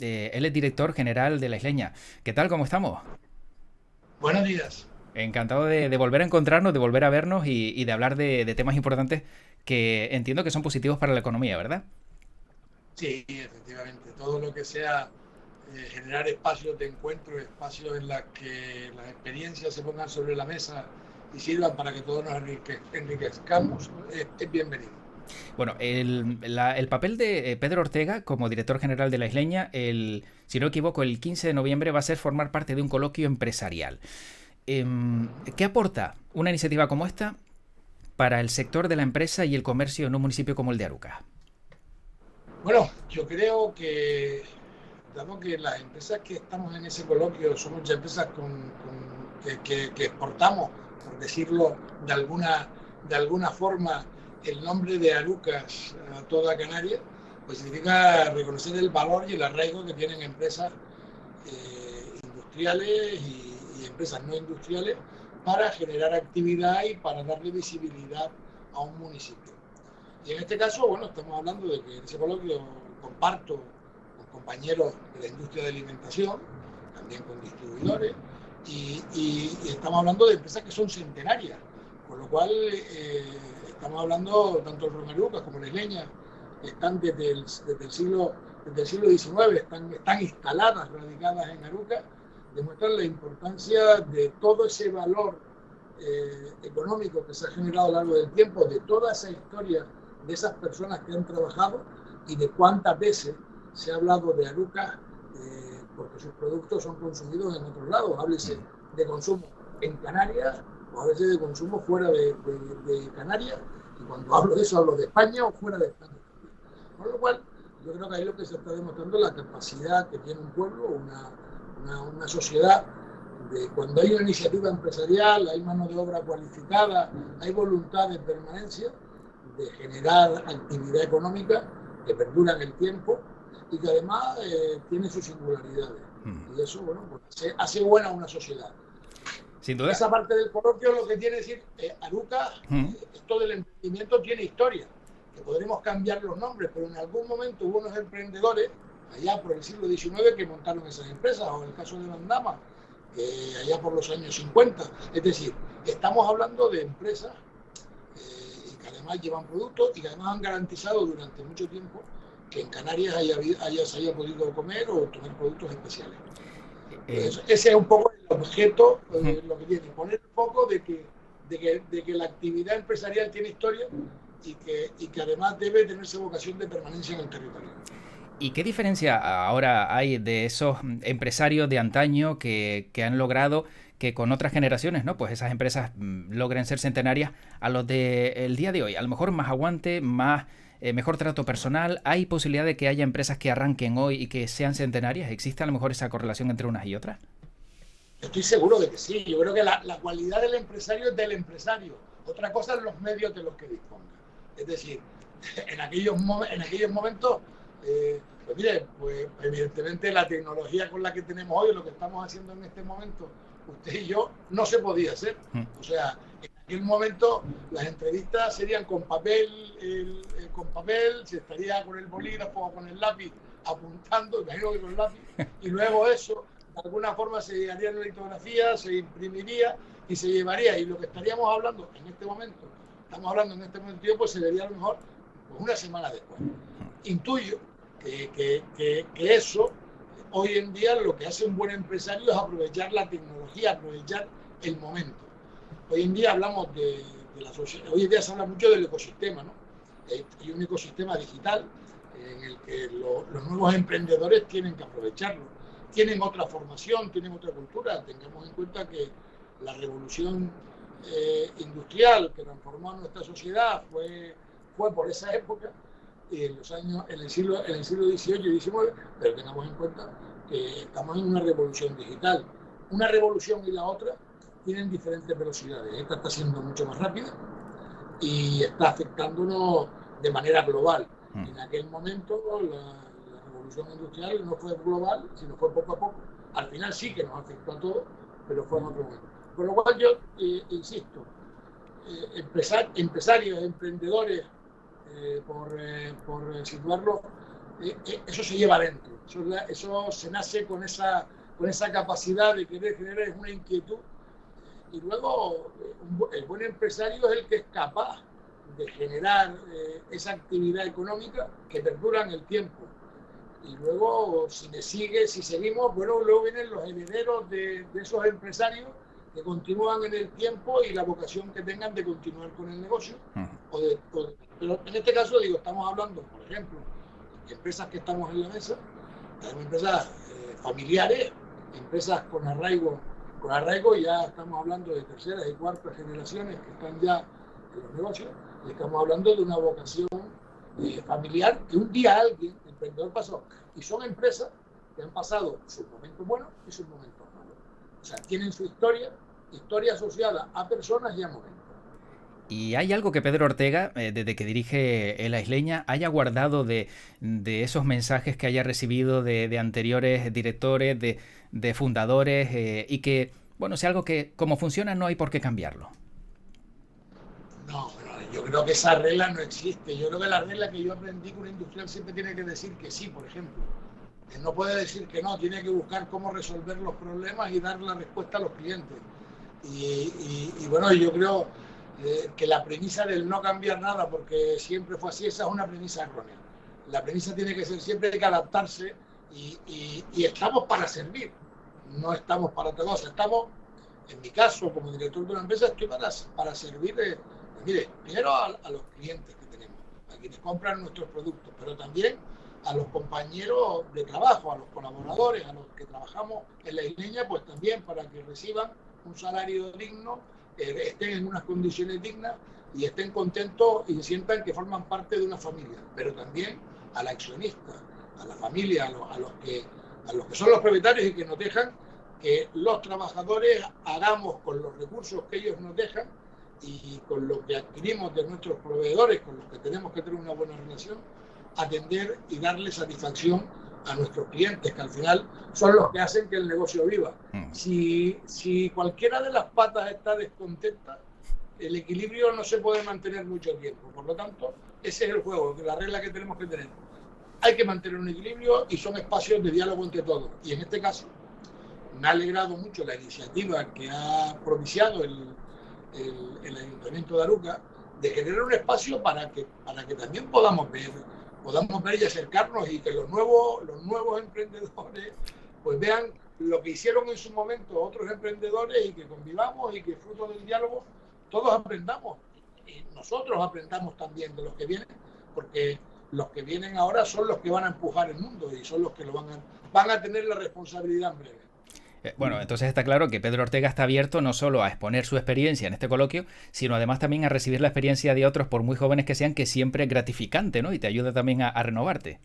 Él es director general de La Isleña. ¿Qué tal? ¿Cómo estamos? Buenos días. Encantado de volver a encontrarnos, de volver a vernos y de hablar de temas importantes que entiendo que son positivos para la economía, ¿verdad? Sí, efectivamente. Todo lo que sea generar espacios de encuentro, espacios en los que las experiencias se pongan sobre la mesa y sirvan para que todos nos enriquezcamos, es bienvenido. Bueno, el papel de Pedro Ortega como director general de La Isleña, si no me equivoco, el 15 de noviembre va a ser formar parte de un coloquio empresarial. ¿Qué aporta una iniciativa como esta para el sector de la empresa y el comercio en un municipio como el de Aruca? Bueno, yo creo que, dado que las empresas que estamos en ese coloquio son muchas empresas que exportamos, por decirlo de alguna forma, el nombre de Arucas a toda Canarias, pues significa reconocer el valor y el arraigo que tienen empresas industriales y empresas no industriales para generar actividad y para darle visibilidad a un municipio. Y en este caso, bueno, estamos hablando de que en ese coloquio comparto con compañeros de la industria de alimentación, también con distribuidores, y estamos hablando de empresas que son centenarias, con lo cual estamos hablando tanto el Romerucas como la Isleña, que están desde el siglo XIX, están instaladas, radicadas en Aruca, demuestran la importancia de todo ese valor económico que se ha generado a lo largo del tiempo, de toda esa historia de esas personas que han trabajado y de cuántas veces se ha hablado de Aruca porque sus productos son consumidos en otros lados. Háblese de consumo en Canarias o a veces de consumo fuera de Canarias. Y cuando hablo de eso, hablo de España o fuera de España también. Con lo cual, yo creo que ahí lo que se está demostrando es la capacidad que tiene un pueblo, una sociedad, de cuando hay una iniciativa empresarial, hay mano de obra cualificada, hay voluntad de permanencia, de generar actividad económica que perdura en el tiempo y que además tiene sus singularidades. Y eso, bueno, pues hace buena una sociedad. Sin duda. Esa parte del coloquio lo que quiere decir, Aruca, esto del emprendimiento tiene historia, que podremos cambiar los nombres, pero en algún momento hubo unos emprendedores, allá por el siglo XIX, que montaron esas empresas, o en el caso de Bandama, allá por los años 50. Es decir, estamos hablando de empresas que además llevan productos y que además han garantizado durante mucho tiempo que en Canarias se haya podido comer o tomar productos especiales. Eh, Pues ese es un poco el objeto, lo que tiene, poner un poco de que la actividad empresarial tiene historia y que además debe tenerse vocación de permanencia en el territorio. ¿Y qué diferencia ahora hay de esos empresarios de antaño que han logrado que con otras generaciones, ¿no? Pues esas empresas logren ser centenarias a los del día de hoy? A lo mejor más aguante, más mejor trato personal. ¿Hay posibilidad de que haya empresas que arranquen hoy y que sean centenarias? ¿Existe a lo mejor esa correlación entre unas y otras? Estoy seguro de que sí. Yo creo que la cualidad del empresario es del empresario. Otra cosa es los medios de los que disponga. Es decir, en aquellos momentos, pues mire, pues evidentemente la tecnología con la que tenemos hoy, lo que estamos haciendo en este momento, usted y yo, no se podía hacer. O sea, en aquel momento las entrevistas serían con papel, se estaría con el bolígrafo o con el lápiz apuntando, imagino que con el lápiz, y luego eso de alguna forma se haría una litografía, se imprimiría y se llevaría. Y lo que estaríamos hablando en este momento, estamos hablando en este momento, pues se vería a lo mejor pues, una semana después. Intuyo que eso, hoy en día, lo que hace un buen empresario es aprovechar la tecnología, aprovechar el momento. Hoy en día hablamos de la sociedad, hoy en día se habla mucho del ecosistema, ¿no? Hay un ecosistema digital en el que los nuevos emprendedores tienen que aprovecharlo. Tienen otra formación, tienen otra cultura. Tengamos en cuenta que la revolución industrial que transformó a nuestra sociedad fue por esa época, en el siglo XVIII y XIX, pero tengamos en cuenta que estamos en una revolución digital. Una revolución y la otra tienen diferentes velocidades. Esta está siendo mucho más rápida y está afectándonos de manera global. En aquel momento la revolución industrial no fue global, sino fue poco a poco. Al final sí que nos afectó a todos, pero fue en otro momento. Por lo cual yo insisto, empresarios, emprendedores, por situarlo eso se lleva adentro. Eso se nace con esa capacidad de querer generar una inquietud. Y luego el buen empresario es el que es capaz de generar esa actividad económica que perdura en el tiempo. Y luego, si seguimos, bueno, luego vienen los herederos de esos empresarios que continúan en el tiempo y la vocación que tengan de continuar con el negocio. Pero en este caso, estamos hablando, por ejemplo, de empresas que estamos en la mesa, tenemos empresas familiares, empresas con arraigo, ya estamos hablando de terceras y cuartas generaciones que están ya en los negocios, y estamos hablando de una vocación familiar que un día alguien, emprendedor, pasó. Y son empresas que han pasado sus momentos buenos y sus momentos malos. O sea, tienen su historia asociada a personas y a momentos. ¿Y hay algo que Pedro Ortega, desde que dirige La Isleña, haya guardado de esos mensajes que haya recibido de anteriores directores, de fundadores, y que, bueno, sea algo que, como funciona, no hay por qué cambiarlo? No, yo creo que esa regla no existe. Yo creo que la regla que yo aprendí con un industrial siempre tiene que decir que sí, por ejemplo. No puede decir que no, tiene que buscar cómo resolver los problemas y dar la respuesta a los clientes. Y bueno, yo creo que la premisa del no cambiar nada, porque siempre fue así, esa es una premisa errónea. La premisa tiene que ser siempre hay que adaptarse y estamos para servir, no estamos para otra cosa. Estamos, en mi caso, como director de una empresa, estoy para servir, mire, primero a los clientes que tenemos, a quienes compran nuestros productos, pero también a los compañeros de trabajo, a los colaboradores, a los que trabajamos en La Isleña, pues también para que reciban un salario digno, estén en unas condiciones dignas y estén contentos y sientan que forman parte de una familia, pero también al accionista, a la familia, a los que son los propietarios y que nos dejan que los trabajadores hagamos con los recursos que ellos nos dejan y con lo que adquirimos de nuestros proveedores, con los que tenemos que tener una buena relación, atender y darle satisfacción a nuestros clientes, que al final son los que hacen que el negocio viva. Si cualquiera de las patas está descontenta, el equilibrio no se puede mantener mucho tiempo. Por lo tanto, ese es el juego, la regla que tenemos que tener. Hay que mantener un equilibrio y son espacios de diálogo entre todos. Y en este caso, me ha alegrado mucho la iniciativa que ha propiciado el Ayuntamiento de Aruca de generar un espacio para que también podamos ver y acercarnos y que los nuevos emprendedores pues vean lo que hicieron en su momento otros emprendedores y que convivamos y que fruto del diálogo todos aprendamos y nosotros aprendamos también de los que vienen, porque los que vienen ahora son los que van a empujar el mundo y son los que lo van a tener la responsabilidad en breve. Bueno, entonces está claro que Pedro Ortega está abierto no solo a exponer su experiencia en este coloquio, sino además también a recibir la experiencia de otros, por muy jóvenes que sean, que siempre es gratificante, ¿no? Y te ayuda también a renovarte.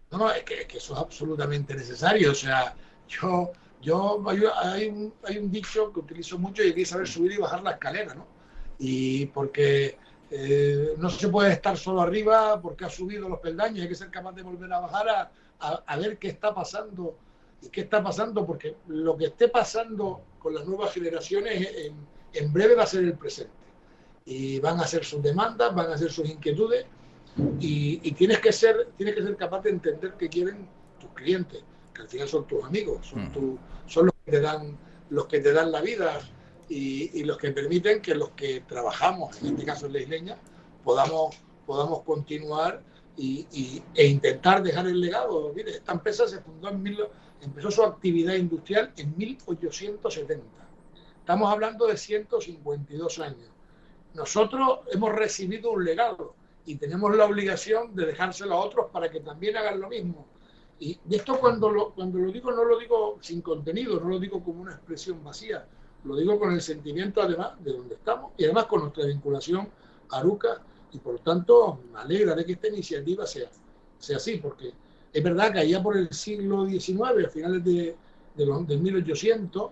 No, es que eso es absolutamente necesario. O sea, hay un dicho que utilizo mucho y hay que saber subir y bajar la escalera, ¿no? Y porque no se puede estar solo arriba porque ha subido los peldaños, hay que ser capaz de volver a bajar a ver qué está pasando. ¿Y qué está pasando? Porque lo que esté pasando con las nuevas generaciones en breve va a ser el presente. Y van a ser sus demandas, van a ser sus inquietudes y tienes que ser capaz de entender qué quieren tus clientes, que al final son tus amigos, son los que te dan la vida y los que permiten que los que trabajamos, en este caso en La Isleña, podamos continuar e intentar dejar el legado. Mire, esta empresa se fundó empezó su actividad industrial en 1870. Estamos hablando de 152 años. Nosotros hemos recibido un legado y tenemos la obligación de dejárselo a otros para que también hagan lo mismo. Y esto cuando lo digo, no lo digo sin contenido, no lo digo como una expresión vacía, lo digo con el sentimiento además de donde estamos y además con nuestra vinculación a Aruca y por lo tanto me alegra de que esta iniciativa sea así, porque es verdad que allá por el siglo XIX, a finales del 1800,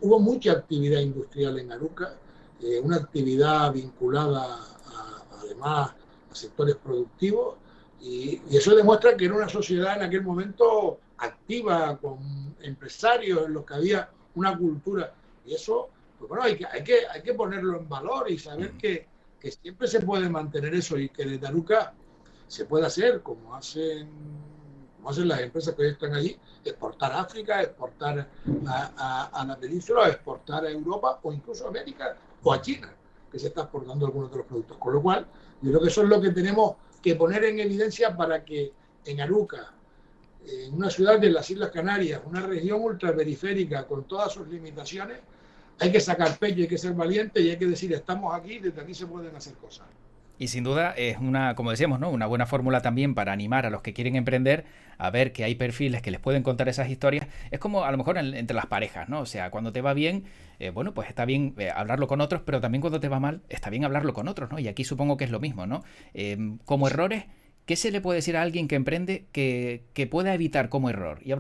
hubo mucha actividad industrial en Aruca, una actividad vinculada además a sectores productivos, y eso demuestra que era una sociedad en aquel momento activa, con empresarios en los que había una cultura, y eso, pues bueno, hay que ponerlo en valor y saber que siempre se puede mantener eso y que desde Aruca se puede hacer, como hacen las empresas que hoy están allí, exportar a África, exportar a la península, exportar a Europa o incluso a América o a China, que se está exportando algunos de los productos. Con lo cual, yo creo que eso es lo que tenemos que poner en evidencia para que en Aruca, en una ciudad de las Islas Canarias, una región ultraperiférica con todas sus limitaciones, hay que sacar pecho, hay que ser valiente y hay que decir, estamos aquí, desde aquí se pueden hacer cosas. Y sin duda es una, como decíamos, ¿no? Una buena fórmula también para animar a los que quieren emprender a ver que hay perfiles que les pueden contar esas historias. Es como a lo mejor entre las parejas, ¿no? O sea, cuando te va bien, bueno, pues está bien hablarlo con otros, pero también cuando te va mal, está bien hablarlo con otros, ¿no? Y aquí supongo que es lo mismo, ¿no? Como errores, ¿qué se le puede decir a alguien que emprende que pueda evitar como error? Y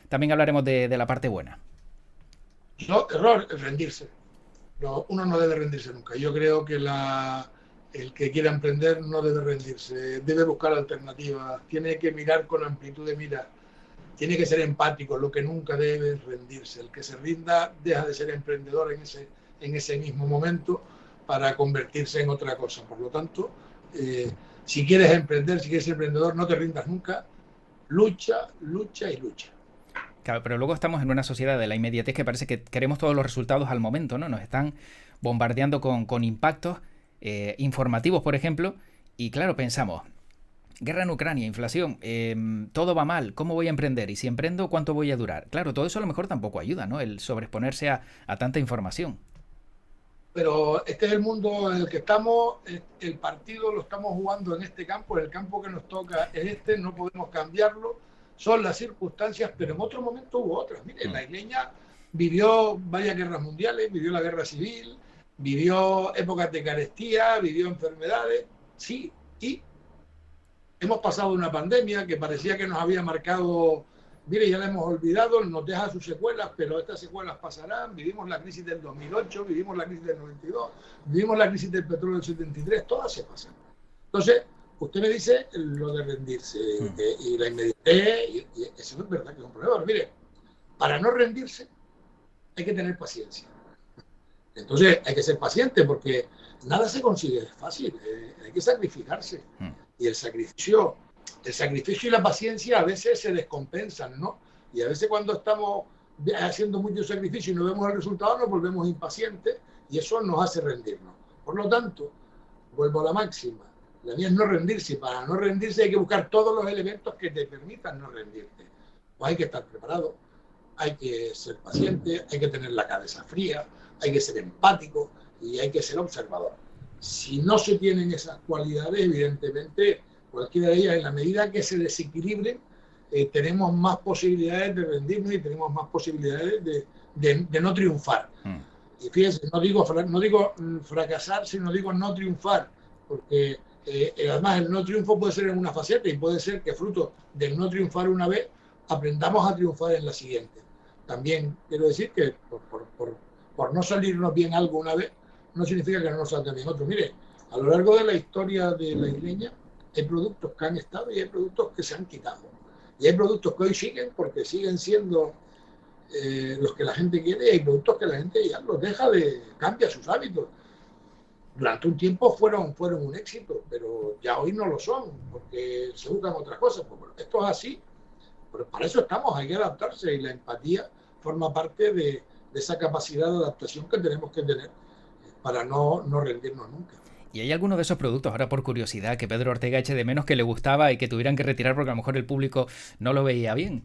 también hablaremos de la parte buena. No, error es rendirse. No, uno no debe rendirse nunca. Yo creo que el que quiera emprender no debe rendirse, debe buscar alternativas, tiene que mirar con amplitud de mira, tiene que ser empático, lo que nunca debe es rendirse. El que se rinda deja de ser emprendedor en ese mismo momento para convertirse en otra cosa. Por lo tanto, si quieres emprender, si quieres ser emprendedor, no te rindas nunca, lucha, lucha y lucha. Claro, pero luego estamos en una sociedad de la inmediatez que parece que queremos todos los resultados al momento, ¿no? Nos están bombardeando con impactos informativos, por ejemplo, y claro, pensamos, guerra en Ucrania, inflación, todo va mal, ¿cómo voy a emprender? Y si emprendo, ¿cuánto voy a durar? Claro, todo eso a lo mejor tampoco ayuda, ¿no? El sobreexponerse a tanta información. Pero este es el mundo en el que estamos, el partido lo estamos jugando en este campo, el campo que nos toca es este, no podemos cambiarlo, son las circunstancias, pero en otro momento hubo otras. Mire, la isleña vivió varias guerras mundiales, vivió la guerra civil, vivió épocas de carestía, vivió enfermedades, sí, y hemos pasado una pandemia que parecía que nos había marcado, mire, ya la hemos olvidado, nos deja sus secuelas, pero estas secuelas pasarán. Vivimos la crisis del 2008, vivimos la crisis del 92, vivimos la crisis del petróleo del 73, todas se pasan. Entonces, usted me dice lo de rendirse y la inmediatez, y eso no es verdad que es un problema. Mire, para no rendirse hay que tener paciencia. Entonces, hay que ser paciente porque nada se consigue fácil, hay que sacrificarse. Y el sacrificio y la paciencia a veces se descompensan, ¿no? Y a veces cuando estamos haciendo mucho sacrificio y no vemos el resultado, nos volvemos impacientes y eso nos hace rendirnos. Por lo tanto, vuelvo a la máxima, la mía es no rendirse, y para no rendirse hay que buscar todos los elementos que te permitan no rendirte. Pues hay que estar preparado, hay que ser paciente, hay que tener la cabeza fría, hay que ser empático y hay que ser observador. Si no se tienen esas cualidades, evidentemente, cualquiera de ellas, en la medida que se desequilibren, tenemos más posibilidades de rendirnos y tenemos más posibilidades de no triunfar. Y fíjense, no digo fracasar, sino digo no triunfar, porque además el no triunfo puede ser en una faceta y puede ser que fruto del no triunfar una vez, aprendamos a triunfar en la siguiente. También quiero decir que por no salirnos bien algo una vez, no significa que no nos salga bien otro. Mire, a lo largo de la historia de la isleña hay productos que han estado y hay productos que se han quitado. Y hay productos que hoy siguen porque siguen siendo los que la gente quiere y hay productos que la gente ya los deja cambia sus hábitos. Durante un tiempo fueron un éxito, pero ya hoy no lo son porque se buscan otras cosas. Pues bueno, esto es así, pero para eso estamos, hay que adaptarse y la empatía forma parte de esa capacidad de adaptación que tenemos que tener para no rendirnos nunca. ¿Y hay alguno de esos productos, ahora por curiosidad, que Pedro Ortega eche de menos que le gustaba y que tuvieran que retirar porque a lo mejor el público no lo veía bien?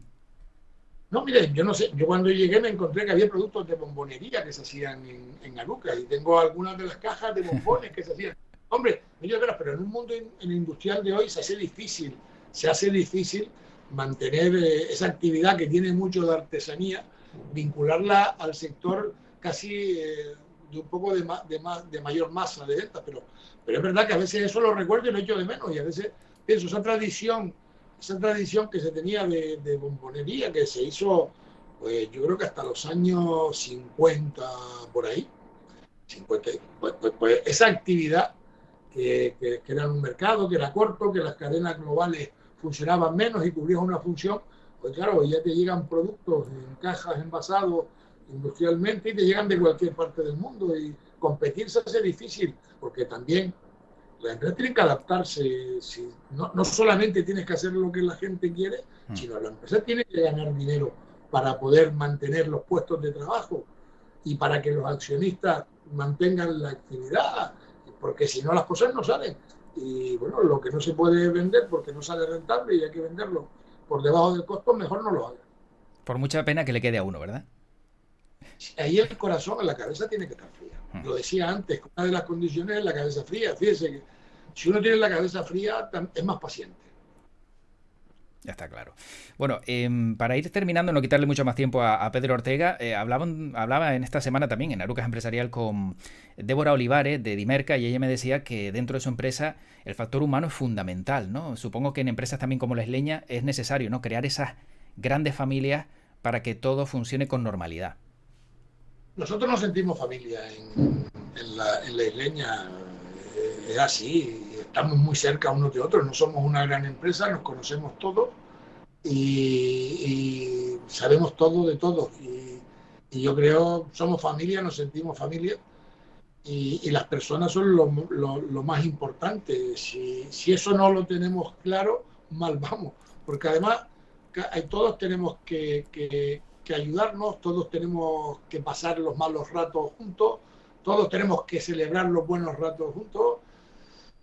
No, mire, yo no sé, yo cuando llegué me encontré que había productos de bombonería que se hacían en Aruca y tengo algunas de las cajas de bombones que se hacían. Hombre, pero en un mundo industrial de hoy se hace difícil mantener esa actividad que tiene mucho de artesanía, vincularla al sector casi de un poco de mayor masa de ventas, pero es verdad que a veces eso lo recuerdo y lo echo de menos y a veces pienso esa tradición que se tenía de bombonería que se hizo, pues yo creo que hasta los años 50 por ahí, 50, pues esa actividad que era en un mercado, que era corto, que las cadenas globales funcionaban menos y cubrían una función, pues claro, ya te llegan productos en cajas envasados industrialmente y te llegan de cualquier parte del mundo y competir se hace difícil porque también Las empresas tienen que adaptarse. No solamente tienes que hacer lo que la gente quiere, sino la empresa tiene que ganar dinero para poder mantener los puestos de trabajo y para que los accionistas mantengan la actividad, porque si no las cosas no salen. Y bueno, lo que no se puede vender porque no sale rentable y hay que venderlo por debajo del costo, mejor no lo haga. Por mucha pena que le quede a uno, ¿verdad? Ahí el corazón, la cabeza tiene que estar fría. Lo decía antes, una de las condiciones es la cabeza fría. Fíjese que si uno tiene la cabeza fría, es más paciente. Ya está claro. Bueno, para ir terminando, no quitarle mucho más tiempo a Pedro Ortega, hablaba en esta semana también en Arucas Empresarial con Débora Olivares de Dimerca y ella me decía que dentro de su empresa el factor humano es fundamental, ¿no? Supongo que en empresas también como la Isleña es necesario, ¿no? Crear esas grandes familias para que todo funcione con normalidad. Nosotros nos sentimos familia en la Isleña, es así, estamos muy cerca unos de otros, no somos una gran empresa, nos conocemos todos y sabemos todo de todos. Y yo creo, somos familia, nos sentimos familia y las personas son lo más importante. Si eso no lo tenemos claro, mal vamos, porque además todos tenemos que ayudarnos, todos tenemos que pasar los malos ratos juntos, todos tenemos que celebrar los buenos ratos juntos.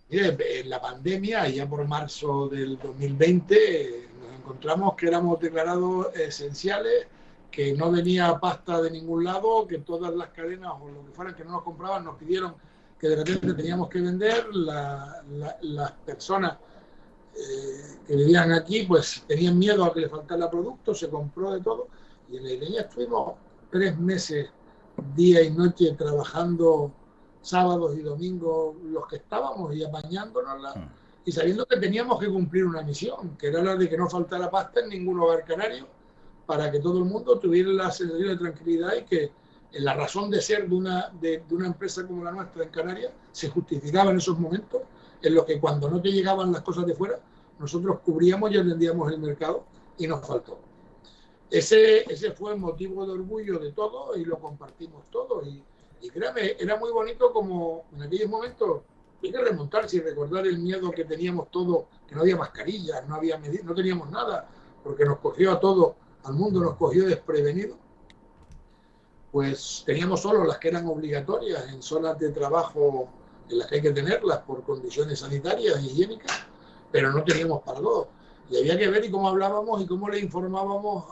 Mire, en la pandemia, ya por marzo del 2020, nos encontramos que éramos declarados esenciales, que no venía pasta de ningún lado, que todas las cadenas o lo que fuera que no nos compraban nos pidieron que de repente teníamos que vender. Las personas que vivían aquí pues tenían miedo a que les faltara producto, se compró de todo. Y en la Isleña estuvimos 3 meses, día y noche, trabajando sábados y domingos los que estábamos y apañándonos y sabiendo que teníamos que cumplir una misión, que era la de que no faltara pasta en ningún hogar canario, para que todo el mundo tuviera la sensación de tranquilidad y que la razón de ser de una empresa como la nuestra en Canarias se justificaba en esos momentos en los que cuando no te llegaban las cosas de fuera, nosotros cubríamos y atendíamos el mercado y nos faltó. Ese fue el motivo de orgullo de todos y lo compartimos todos. Y créame, era muy bonito como en aquellos momentos, hay que remontarse y recordar el miedo que teníamos todos, que no había mascarillas, no teníamos nada, porque nos cogió a todos, al mundo nos cogió desprevenido. Pues teníamos solo las que eran obligatorias en zonas de trabajo en las que hay que tenerlas por condiciones sanitarias y higiénicas, pero no teníamos para todos. Y había que ver y cómo hablábamos y cómo le informábamos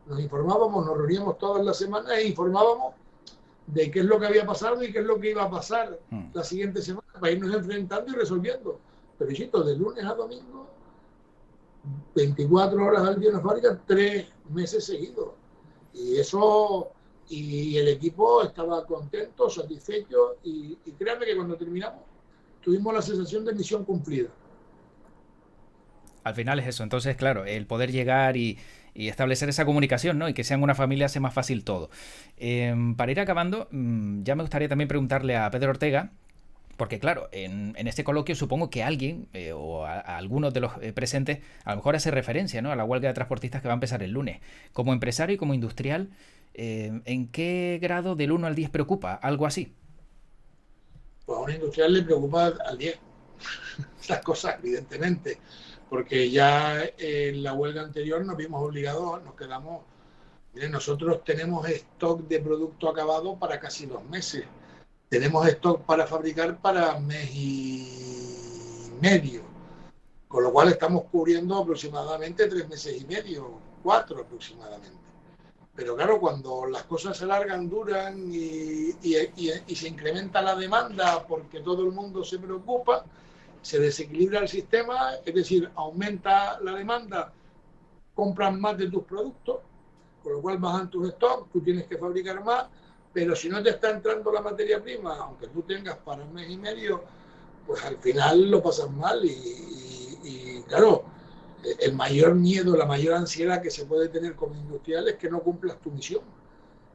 nos reuníamos todas las semanas e informábamos de qué es lo que había pasado y qué es lo que iba a pasar la siguiente semana para irnos enfrentando y resolviendo. Pero hijito, de lunes a domingo, 24 horas al día en la fábrica, 3 meses seguidos. Y eso, y el equipo estaba contento, satisfecho y créanme que cuando terminamos tuvimos la sensación de misión cumplida. Al final es eso. Entonces, claro, el poder llegar y establecer esa comunicación, ¿no? Y que sean una familia hace más fácil todo. Para ir acabando, ya me gustaría también preguntarle a Pedro Ortega, porque claro, en este coloquio supongo que alguien o a algunos de los presentes a lo mejor hace referencia, ¿no? A la huelga de transportistas que va a empezar el lunes. Como empresario y como industrial, ¿en qué grado del 1 al 10 preocupa? Algo así. Pues a un industrial le preocupa al 10. Estas cosas, evidentemente. Porque ya en la huelga anterior nos vimos obligados, nos quedamos. Miren, nosotros tenemos stock de producto acabado para casi 2 meses. Tenemos stock para fabricar para 1,5 meses. Con lo cual estamos cubriendo aproximadamente 3 meses y medio, 4 aproximadamente. Pero claro, cuando las cosas se alargan, duran y se incrementa la demanda porque todo el mundo se preocupa, se desequilibra el sistema, es decir, aumenta la demanda, compran más de tus productos, con lo cual bajan tus stocks, tú tienes que fabricar más, pero si no te está entrando la materia prima, aunque tú tengas para 1 mes y medio, pues al final lo pasas mal y claro, el mayor miedo, la mayor ansiedad que se puede tener como industrial es que no cumplas tu misión.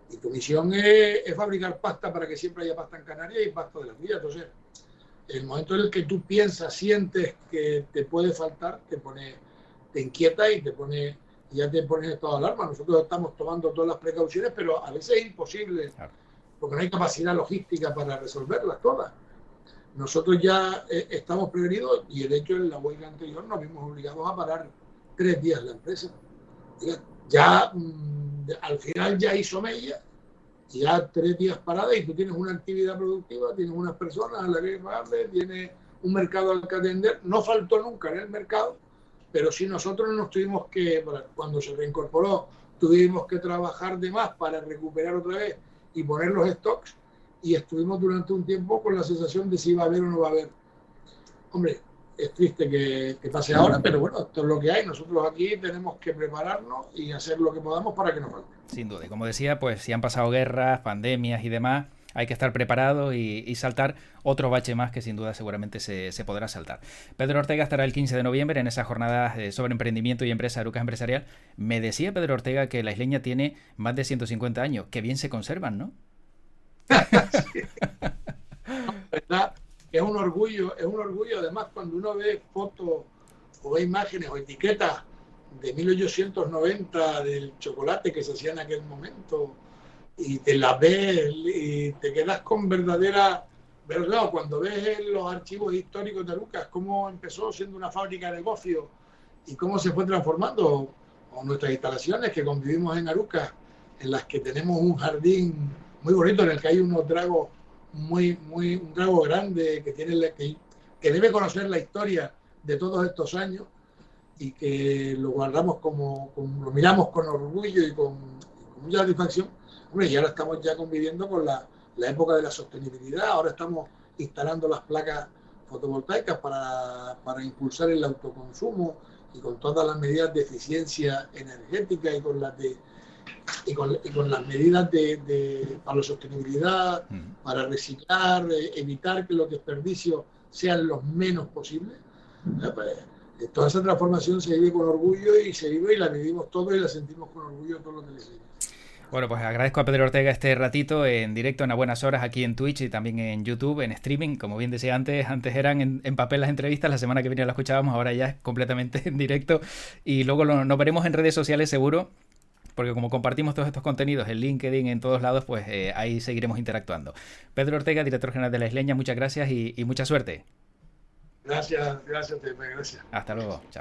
Y tu misión es fabricar pasta para que siempre haya pasta en Canarias y pasta de la vida. Entonces, el momento en el que tú piensas, sientes que te puede faltar, te inquieta y ya te pones estado de alarma. Nosotros estamos tomando todas las precauciones, pero a veces es imposible, porque no hay capacidad logística para resolverlas todas. nosotros ya estamos prevenidos y de hecho en la huelga anterior nos vimos obligados a parar 3 días la empresa. Ya al final ya hizo mella, ya 3 días parada y tú tienes una actividad productiva, tienes unas personas a las que pagarle, tienes un mercado al que atender. No faltó nunca en el mercado, pero sí nosotros nos tuvimos que, cuando se reincorporó, tuvimos que trabajar de más para recuperar otra vez y poner los stocks y estuvimos durante un tiempo con la sensación de si va a haber o no va a haber. Hombre, es triste que pase ahora, pero bueno, esto es lo que hay. Nosotros aquí tenemos que prepararnos y hacer lo que podamos para que no falte. Sin duda. Y como decía, pues si han pasado guerras, pandemias y demás, hay que estar preparado y saltar otro bache más que sin duda seguramente se podrá saltar. Pedro Ortega estará el 15 de noviembre en esa jornada sobre emprendimiento y empresa Arucas Empresarial. Me decía Pedro Ortega que la isleña tiene más de 150 años. Qué bien se conservan, ¿no? Sí. ¿Verdad? Es un orgullo además cuando uno ve fotos o ve imágenes o etiquetas de 1890 del chocolate que se hacía en aquel momento y te las ves y te quedas con verdad, cuando ves en los archivos históricos de Arucas cómo empezó siendo una fábrica de negocio y cómo se fue transformando, o nuestras instalaciones que convivimos en Arucas, en las que tenemos un jardín muy bonito en el que hay unos dragos un drago grande que debe conocer la historia de todos estos años y que lo guardamos lo miramos con orgullo y con mucha satisfacción. Hombre, y ahora estamos ya conviviendo con la época de la sostenibilidad. Ahora estamos instalando las placas fotovoltaicas para impulsar el autoconsumo y con todas las medidas de eficiencia energética y con las medidas para la sostenibilidad, para reciclar, evitar que los desperdicios sean los menos posibles. Toda esa transformación se vive con orgullo y se vive y la vivimos todos y la sentimos con orgullo todos los televidentes. Bueno, pues agradezco a Pedro Ortega este ratito en directo, en A Buenas Horas, aquí en Twitch y también en YouTube, en streaming. Como bien decía antes eran en papel las entrevistas, la semana que viene la escuchábamos, ahora ya es completamente en directo. Y luego nos veremos en redes sociales seguro, porque como compartimos todos estos contenidos en LinkedIn, en todos lados, pues ahí seguiremos interactuando. Pedro Ortega, director general de La Isleña, muchas gracias y mucha suerte. Gracias, Tepe, gracias. Hasta luego, chao.